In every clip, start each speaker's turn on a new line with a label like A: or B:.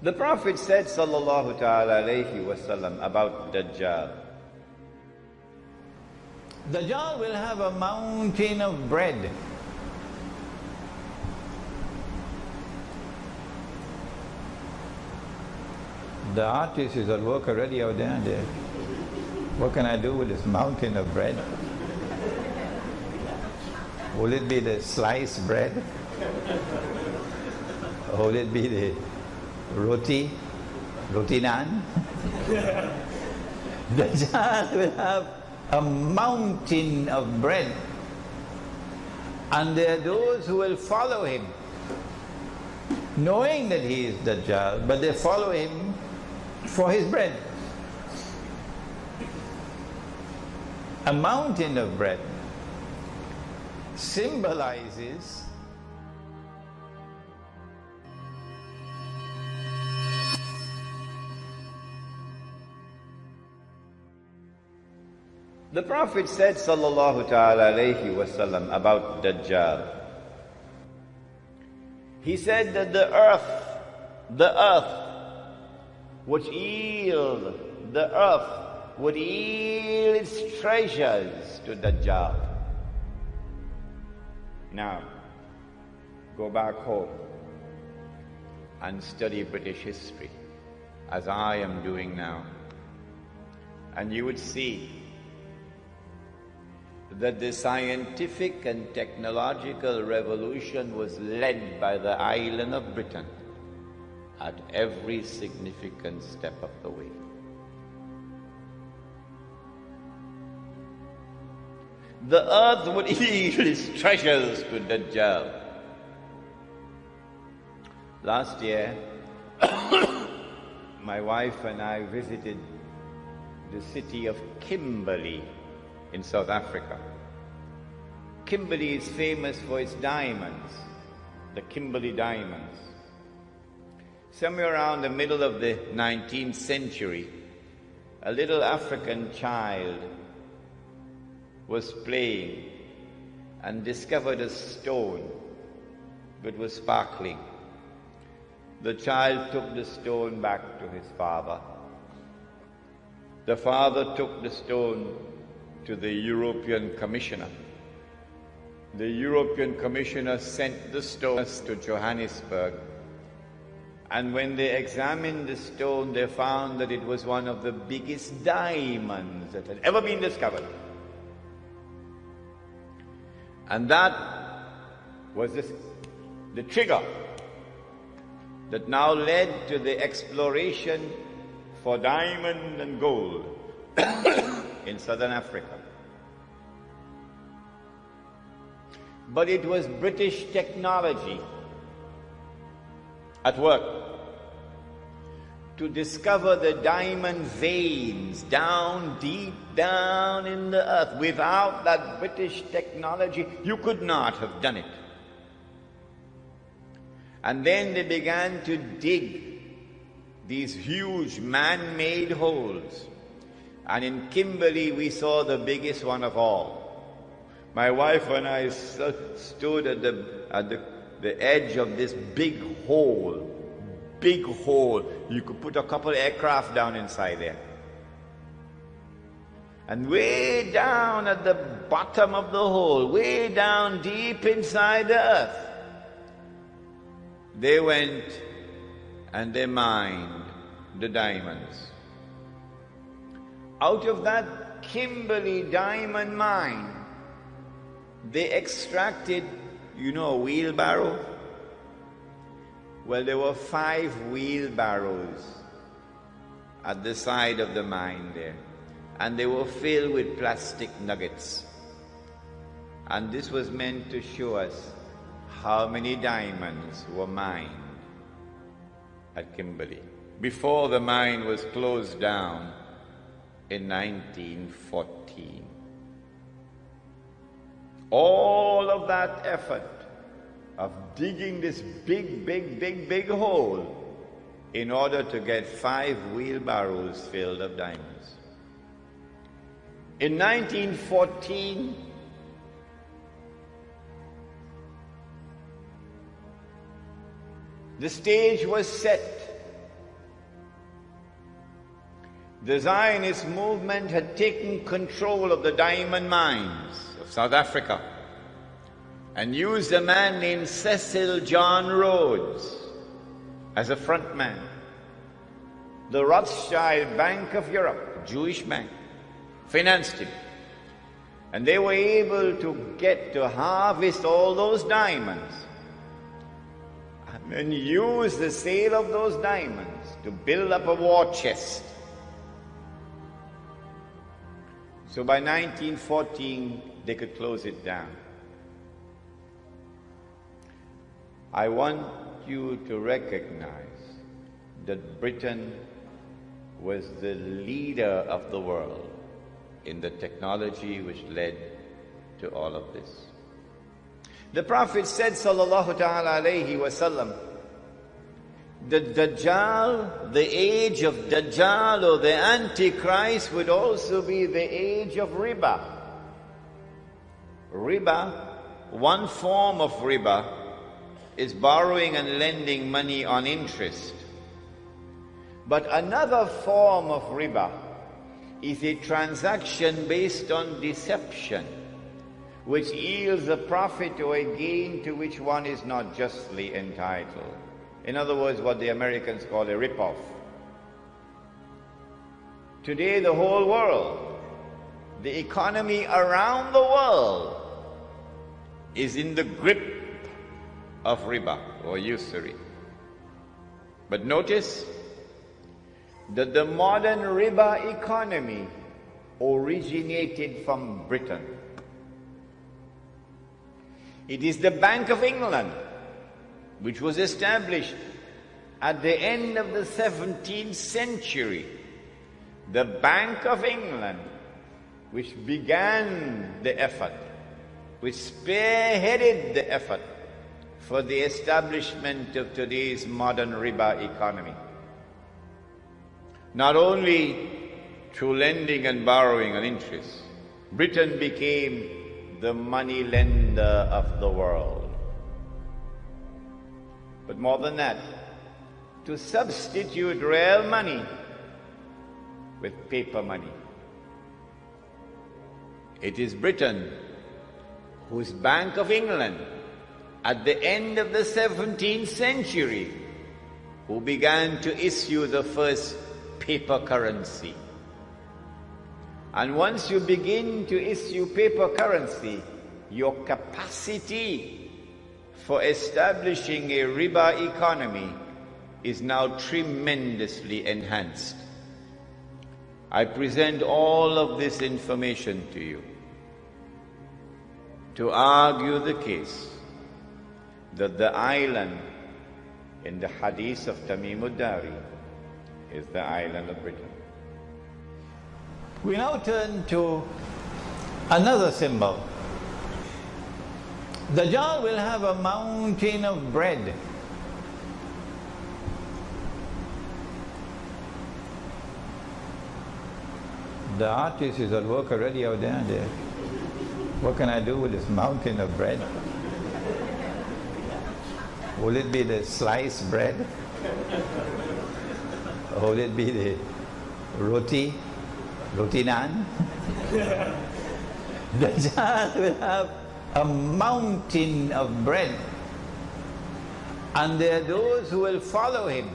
A: The Prophet said sallallahu ta'ala alayhi wasallam about Dajjal. Dajjal will have a mountain of bread. The artist is at work already out there. What can I do with this mountain of bread? Will it be the sliced bread? Or will it be the roti naan? Dajjal will have a mountain of bread. And there are those who will follow him, knowing that he is Dajjal, but they follow him for his bread. A mountain of bread symbolizes the Prophet said sallallahu ta'ala alayhi wasallam about Dajjal. He said that the earth would yield its treasures to Dajjal. Now, go back home and study British history, as I am doing now, and you would see that the scientific and technological revolution was led by the island of Britain at every significant step of the way. The earth would yield its treasures to Dajjal. Last year, my wife and I visited the city of Kimberley in South Africa. Kimberley is famous for its diamonds, the Kimberley diamonds. Somewhere around the middle of the 19th century, a little African child was playing and discovered a stone that was sparkling. The child took the stone back to his father. The father took the stone to the European Commissioner. The European Commissioner sent the stones to Johannesburg, and when they examined the stone, they found that it was one of the biggest diamonds that had ever been discovered. And that was the trigger that now led to the exploration for diamond and gold in southern Africa. But it was British technology at work to discover the diamond veins down deep down in the earth. Without that British technology, you could not have done it. And then they began to dig these huge man-made holes. And in Kimberley, we saw the biggest one of all. My wife and I stood at the edge of this big hole. Big hole. You could put a couple of aircraft down inside there. And way down at the bottom of the hole, way down deep inside the earth, they went and they mined the diamonds. Out of that Kimberley diamond mine, they extracted, a wheelbarrow? Well, there were 5 wheelbarrows at the side of the mine there, and they were filled with plastic nuggets. And this was meant to show us how many diamonds were mined at Kimberley before the mine was closed down in 1914. All of that effort of digging this big hole in order to get 5 wheelbarrows filled of diamonds. In 1914, the stage was set the Zionist movement had taken control of the diamond mines of South Africa and used a man named Cecil John Rhodes as a front man. The Rothschild Bank of Europe, a Jewish bank, financed him. And they were able to harvest all those diamonds and then use the sale of those diamonds to build up a war chest. So by 1914, they could close it down. I want you to recognize that Britain was the leader of the world in the technology which led to all of this. The Prophet said, sallallahu ta'ala alayhi wa sallam, the Dajjal, the age of Dajjal or the Antichrist would also be the age of riba. Riba, one form of riba, is borrowing and lending money on interest. But another form of riba is a transaction based on deception, which yields a profit or a gain to which one is not justly entitled. In other words, what the Americans call a rip-off. Today, the whole world, the economy around the world, is in the grip of riba or usury. But notice that the modern riba economy originated from Britain. It is the Bank of England, which was established at the end of the 17th century. The Bank of England, which began the effort, which spearheaded the effort for the establishment of today's modern riba economy. Not only through lending and borrowing on interest, Britain became the money lender of the world. But more than that, to substitute real money with paper money. It is Britain whose Bank of England at the end of the 17th century who began to issue the first paper currency. And once you begin to issue paper currency, your capacity for establishing a riba economy is now tremendously enhanced. I present all of this information to you to argue the case that the island in the hadith of Tamim ad-Dari is the island of Britain.
B: We now turn to another symbol. Dajjal will have a mountain of bread. The artist is at work already out there. What can I do with this mountain of bread? Will it be the sliced bread? Or will it be the roti naan? Dajjal will have a mountain of bread. And there are those who will follow him,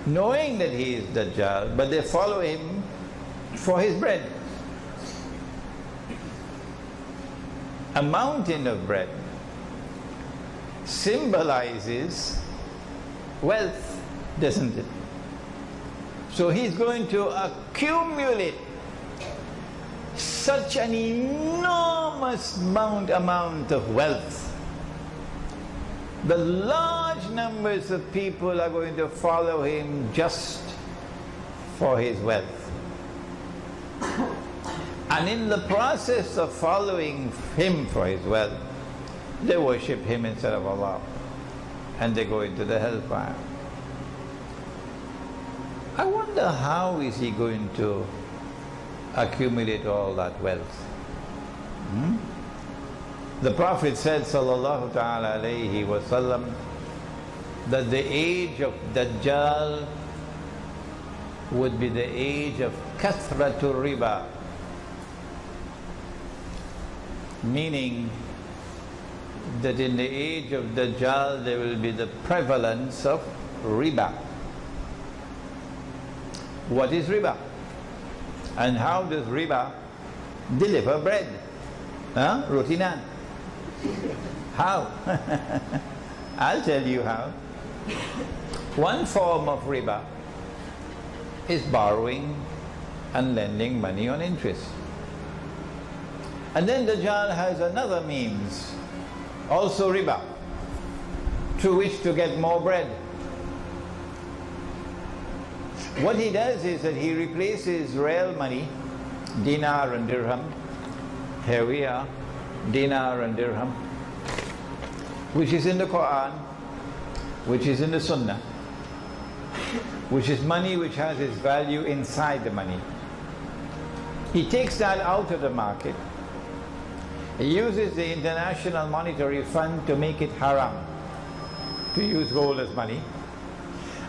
B: knowing that he is Dajjal, but they follow him for his bread. A mountain of bread symbolizes wealth, doesn't it? So he's going to accumulate such an enormous amount of wealth. The large numbers of people are going to follow him just for his wealth. And in the process of following him for his wealth, they worship him instead of Allah, and they go into the hellfire. I wonder how is he going to accumulate all that wealth? The Prophet said, sallallahu ta'ala alayhi wa sallam, that the age of Dajjal would be the age of kathratu riba, meaning that in the age of Dajjal there will be the prevalence of riba. What is riba? And how does riba deliver bread? Huh? Roti naan. How? I'll tell you how. One form of riba is borrowing and lending money on interest. And then Dajjal has another means, also riba, through which to get more bread. What he does is that he replaces real money, dinar and dirham. Here we are, dinar and dirham, which is in the Quran, which is in the Sunnah, which is money which has its value inside the money. He takes that out of the market. He uses the International Monetary Fund to make it haram to use gold as money.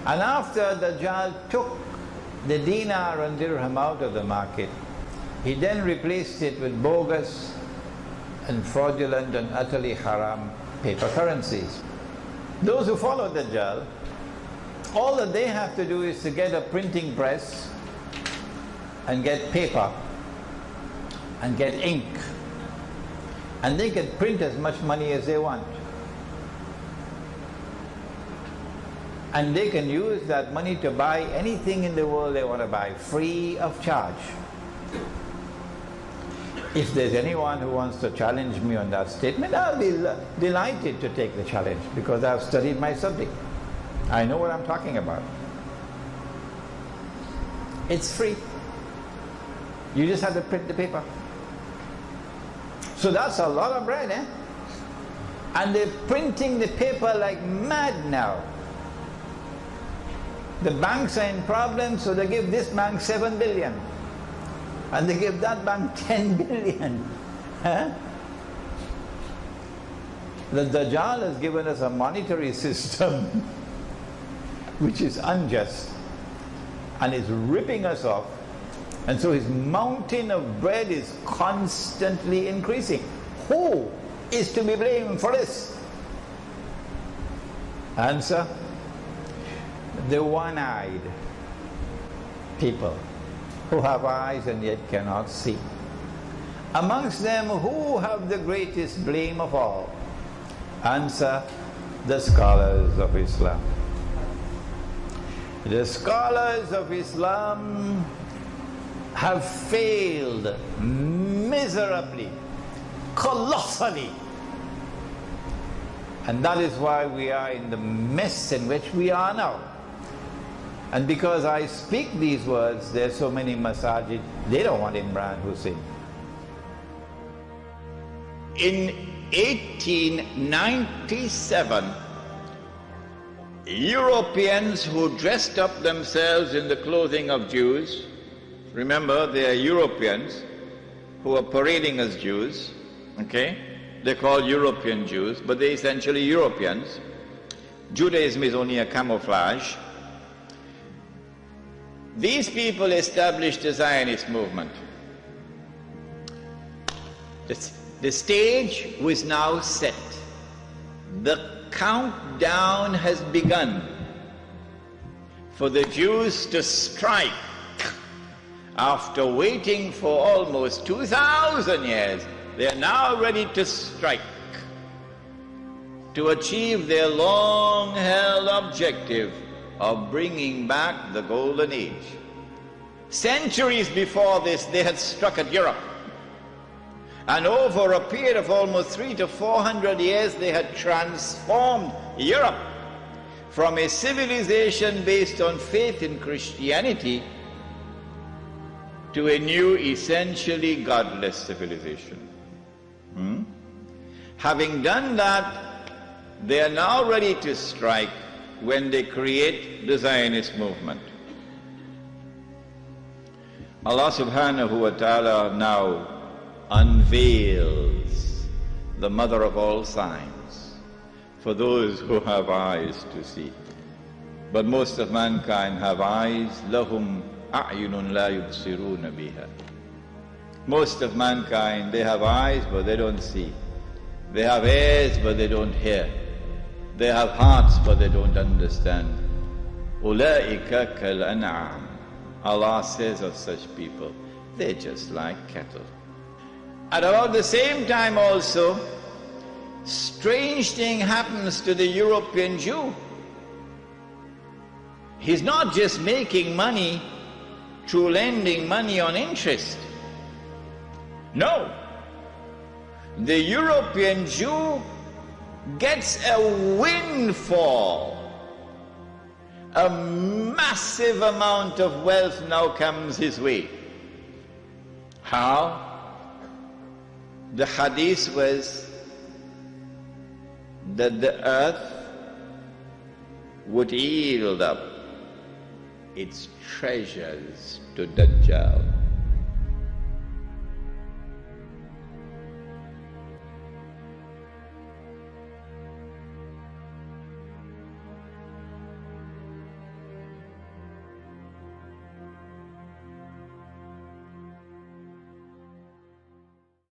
B: And after Dajjal took the dinar and dirham out of the market, he then replaced it with bogus and fraudulent and utterly haram paper currencies. Those who follow Dajjal, all that they have to do is to get a printing press and get paper and get ink, and they can print as much money as they want. And they can use that money to buy anything in the world they want to buy, free of charge. If there's anyone who wants to challenge me on that statement, I'll be delighted to take the challenge, because I've studied my subject. I know what I'm talking about. It's free. You just have to print the paper. So that's a lot of bread, eh? And they're printing the paper like mad now. The banks are in problems, so they give this bank 7 billion. And they give that bank 10 billion. Huh? The Dajjal has given us a monetary system which is unjust and is ripping us off. And so his mountain of bread is constantly increasing. Who is to be blamed for this? Answer: the one-eyed people who have eyes and yet cannot see. Amongst them, who have the greatest blame of all? Answer: the scholars of Islam. The scholars of Islam have failed miserably, colossally. And that is why we are in the mess in which we are now. And because I speak these words, there are so many masajid, they don't want Imran Hosein.
A: In 1897, Europeans who dressed up themselves in the clothing of Jews, remember they are Europeans who are parading as Jews, okay? They're called European Jews, but they're essentially Europeans. Judaism is only a camouflage. These people established the Zionist movement. The stage was now set. The countdown has begun for the Jews to strike. After waiting for almost 2,000 years, they are now ready to strike to achieve their long-held objective of bringing back the Golden Age. Centuries before this, they had struck at Europe. And over a period of almost 300 to 400 years, they had transformed Europe from a civilization based on faith in Christianity to a new, essentially godless civilization. Having done that, they are now ready to strike when they create the Zionist movement. Allah subhanahu wa ta'ala now unveils the mother of all signs for those who have eyes to see. But most of mankind have eyes, lahum a'yunun la yubsiruna biha. Most of mankind, they have eyes but they don't see. They have ears but they don't hear. They have hearts but they don't understand. Ulaika kal an'am. Allah says of such people, they're just like cattle. At about the same time also, strange thing happens to the European Jew. He's not just making money through lending money on interest. No. The European Jew gets a windfall. A massive amount of wealth now comes his way. How? The hadith was that the earth would yield up its treasures to Dajjal.